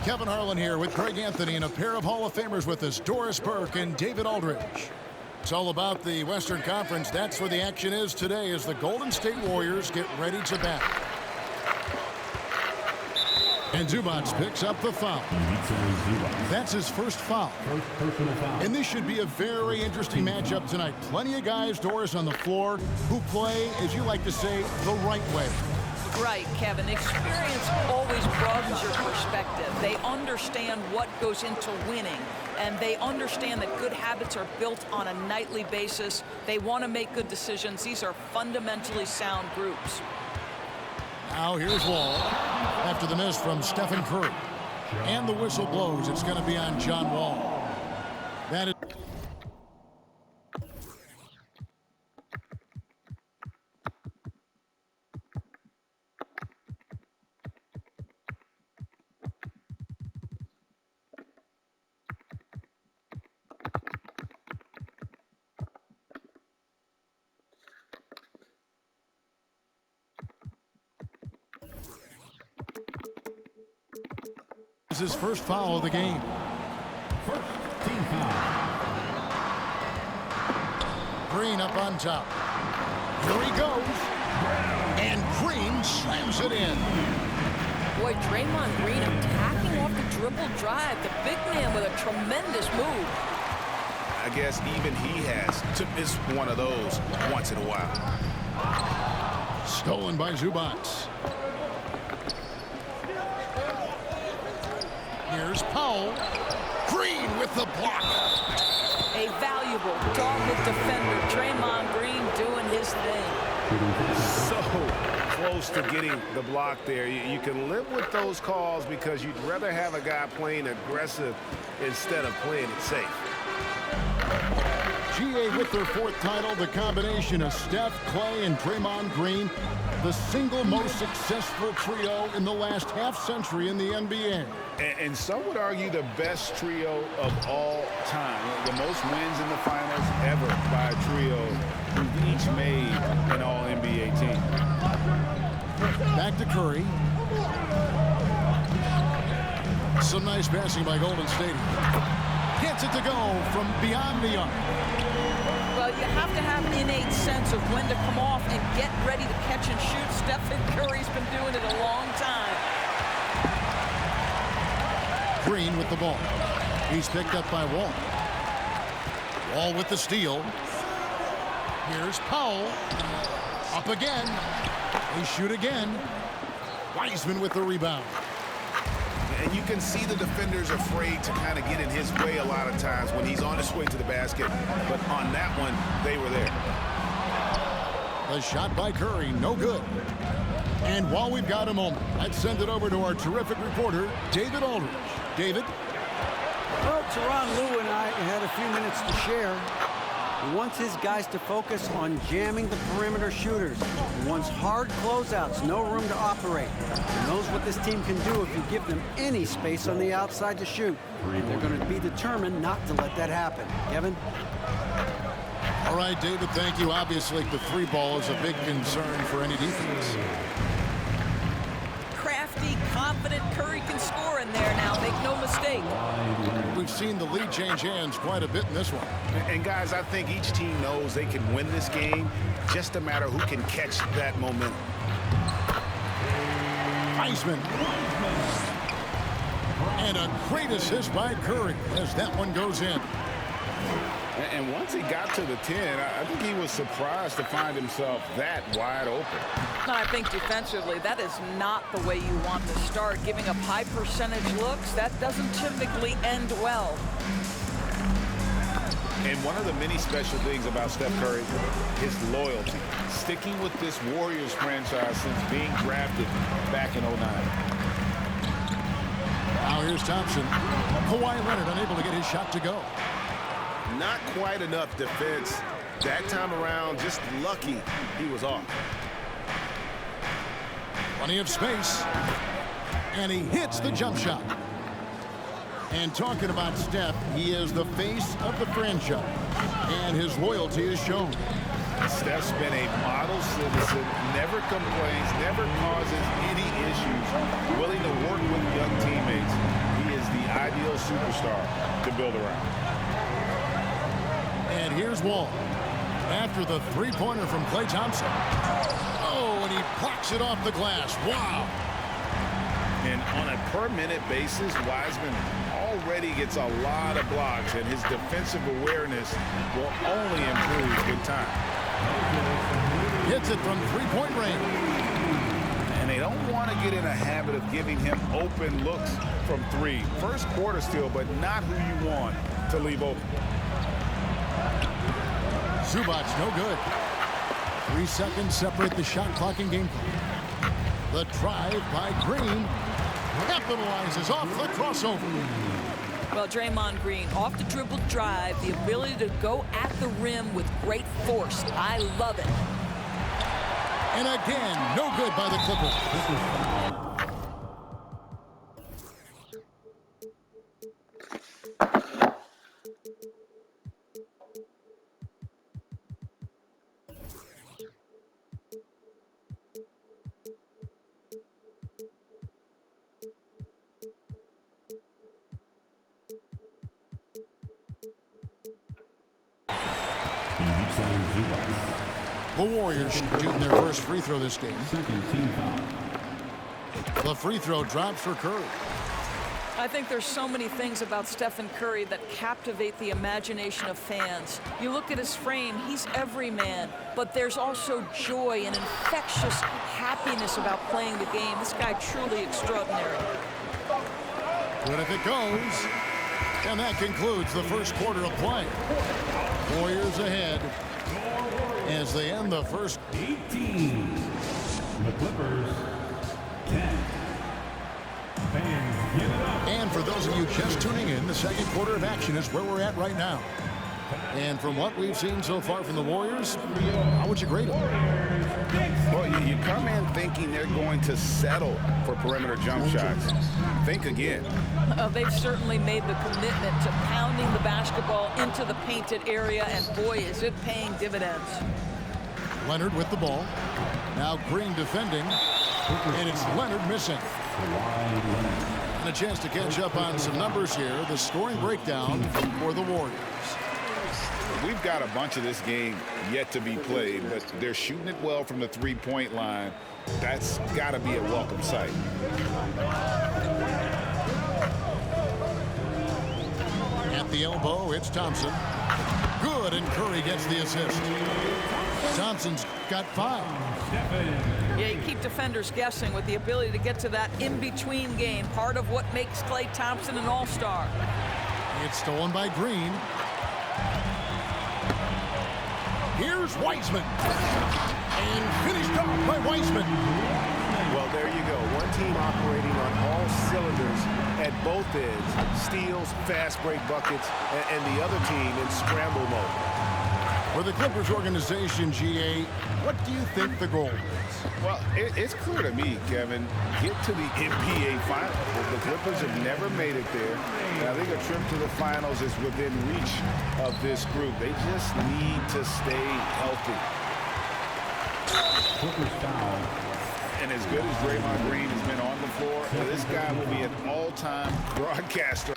Kevin Harlan here with Greg Anthony and a pair of Hall of Famers with us, Doris Burke and David Aldridge. It's all about the Western Conference. That's where the action is today as the Golden State Warriors get ready to battle. And Zubac picks up the foul. That's his first foul. And this should be a very interesting matchup tonight. Plenty of guys, Doris, on the floor who play, as you like to say, the right way. Right, Kevin. Experience always broadens your perspective. They understand what goes into winning, and they understand that good habits are built on a nightly basis. They want to make good decisions. These are fundamentally sound groups. Now here's Wall after the miss from Stephen Curry. And the whistle blows. It's going to be on John Wall. That is... his first foul of the game. First team foul. Green up on top. Here he goes. And Green slams it in. Boy, Draymond Green attacking off the dribble drive. The big man with a tremendous move. I guess even he has to miss one of those once in a while. Stolen by Zubac. Here's Powell. Green with the block. A valuable dogged defender. Draymond Green doing his thing. So close to getting the block there. You can live with those calls because you'd rather have a guy playing aggressive instead of playing it safe. GA with their fourth title, the combination of Steph, Clay, and Draymond Green, the single most successful trio in the last half-century in the NBA. And some would argue the best trio of all time. The most wins in the finals ever by a trio who've each made an all-NBA team. Back to Curry. Some nice passing by Golden State. Gets it to go from beyond the arc. Well, you have to have an innate sense of when to come off and get ready to catch and shoot. Stephen Curry's been doing it a long time. Green with the ball. He's picked up by Wall. Wall with the steal. Here's Powell. Up again. They shoot again. Wiseman with the rebound. And you can see the defenders afraid to kind of get in his way a lot of times when he's on his way to the basket. But on that one, they were there. The shot by Curry, no good. And while we've got a moment, let's send it over to our terrific reporter, David Aldridge. David? Well, Teron Lou and I had a few minutes to share. He wants his guys to focus on jamming the perimeter shooters. He wants hard closeouts, no room to operate. He knows what this team can do if you give them any space on the outside to shoot. They're going to be determined not to let that happen. Kevin? All right, David, thank you. Obviously, the three ball is a big concern for any defense. Crafty, confident Curry can score in there now. Make no mistake. We've seen the lead change hands quite a bit in this one. And guys, I think each team knows they can win this game. Just a matter who can catch that momentum. Wiseman. And a great assist by Curry as that one goes in. And once he got to the 10, I think he was surprised to find himself that wide open. No, I think defensively, that is not the way you want to start. Giving up high percentage looks, that doesn't typically end well. And one of the many special things about Steph Curry, his loyalty. Sticking with this Warriors franchise since being drafted back in '09. Now here's Thompson. Kawhi Leonard unable to get his shot to go. Not quite enough defense. That time around, just lucky he was off. Plenty of space. And he hits the jump shot. And talking about Steph, he is the face of the franchise. And his loyalty is shown. Steph's been a model citizen, never complains, never causes any issues, willing to work with young teammates. superstar to build around. And here's Wall. After the three-pointer from Klay Thompson. Oh, and he blocks it off the glass. Wow. And on a per-minute basis, Wiseman already gets a lot of blocks, and his defensive awareness will only improve with time. Hits it from three-point range. And they don't want to get in a habit of giving him open looks from three. First quarter still, but not who you want to leave open. Zubac, no good. 3 seconds separate the shot clock and game clock. The drive by Green capitalizes off the crossover. Well, Draymond Green, off the dribble drive, the ability to go at the rim with great force. I love it. And again, no good by the Clippers. The Warriors shooting their first free throw this game. The free throw drops for Curry. I think there's so many things about Stephen Curry that captivate the imagination of fans. You look at his frame, he's every man, but there's also joy and infectious happiness about playing the game. This guy truly extraordinary. Good if it goes. And that concludes the first quarter of play. Warriors ahead as they end the first. 18. The Clippers, 10. Fans, give it up. And for those of you just tuning in, the second quarter of action is where we're at right now. And from what we've seen so far from the Warriors, how would you grade them? Well, you come in thinking they're going to settle for perimeter jump shots. Think again. They've certainly made the commitment to pounding the basketball into the painted area, and boy, is it paying dividends. Leonard with the ball. Now Green defending, and it's Leonard missing. And a chance to catch up on some numbers here. The scoring breakdown for the Warriors. We've got a bunch of this game yet to be played, but they're shooting it well from the three-point line. That's got to be a welcome sight. At the elbow, it's Thompson. Good, and Curry gets the assist. Thompson's got 5. Yeah, you keep defenders guessing with the ability to get to that in-between game, part of what makes Klay Thompson an all-star. It's stolen by Green. Here's Wiseman. And finished off by Wiseman. Well, there you go. One team operating on all cylinders at both ends. Steals, fast break buckets, and the other team in scramble mode. For the Clippers organization, GA, what do you think the goal is? Well, it's clear to me, Kevin, get to the NBA Finals. The Clippers have never made it there. And I think a trip to the Finals is within reach of this group. They just need to stay healthy. Clippers foul. And as good as Draymond Green has been on the floor, this guy will be an all-time broadcaster.